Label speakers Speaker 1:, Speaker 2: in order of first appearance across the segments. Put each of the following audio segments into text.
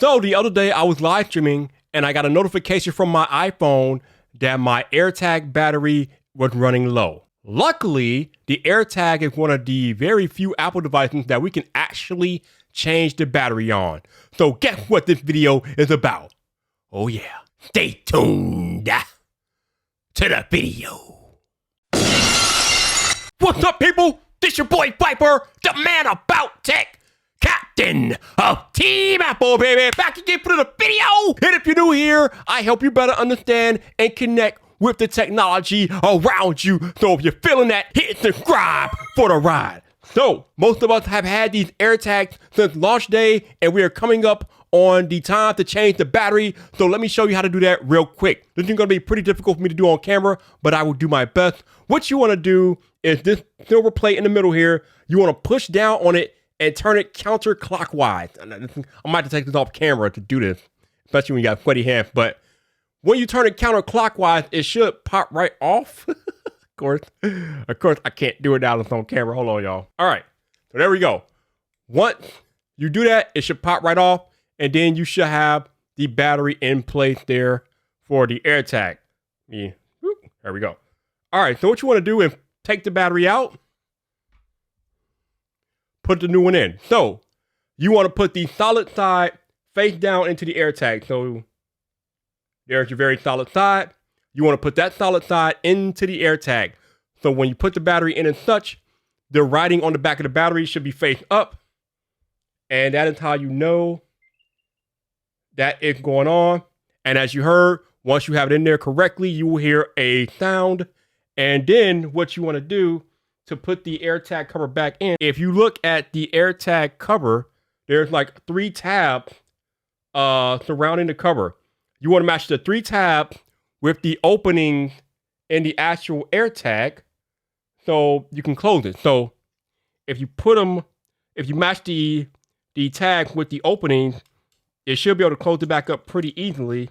Speaker 1: So the other day I was live streaming and I got a notification from my iPhone that my AirTag battery was running low. Luckily, the AirTag is one of the very few Apple devices that we can actually change the battery on. So guess what this video is about? Oh yeah, stay tuned to the video. What's up, people? This your boy Viper, the man about tech, captain of Team Apple, baby. Back again for the video. And if you're new here, I help you better understand and connect with the technology around you. So if you're feeling that, hit subscribe for the ride. So most of us have had these AirTags since launch day, and we are coming up on the time to change the battery. So let me show you how to do that real quick. This is gonna be pretty difficult for me to do on camera, but I will do my best. What you wanna do is this silver plate in the middle here, you wanna push down on it and turn it counterclockwise. I might have to take this off camera to do this, especially when you got sweaty hands, but when you turn it counterclockwise, it should pop right off. Of course, I can't do it now it's on camera. Hold on, y'all. All right, so there we go. Once you do that, it should pop right off, and then you should have the battery in place there for the AirTag. There we go. All right, so what you want to do is take the battery out, put the new one in. So you want to put the solid side face down into the AirTag. So there's your very solid side. You want to put that solid side into the AirTag. So when you put the battery in and such, the writing on the back of the battery should be face up. And that is how you know that it's going on. And as you heard, once you have it in there correctly, you will hear a sound. And then what you want to do to put the AirTag cover back in, if you look at the AirTag cover, there's like 3 tabs surrounding the cover. You want to match the 3 tabs with the opening in the actual AirTag so you can close it. So if you match the tag with the opening, it should be able to close it back up pretty easily.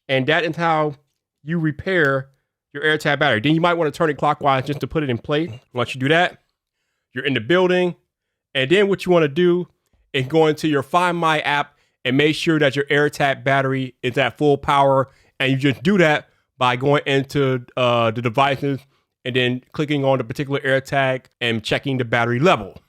Speaker 1: And that is how you repair your AirTag battery. Then you might want to turn it clockwise just to put it in place. Once you do that, you're in the building. And then what you want to do is go into your Find My app and make sure that your AirTag battery is at full power. And you just do that by going into the devices and then clicking on the particular AirTag and checking the battery level.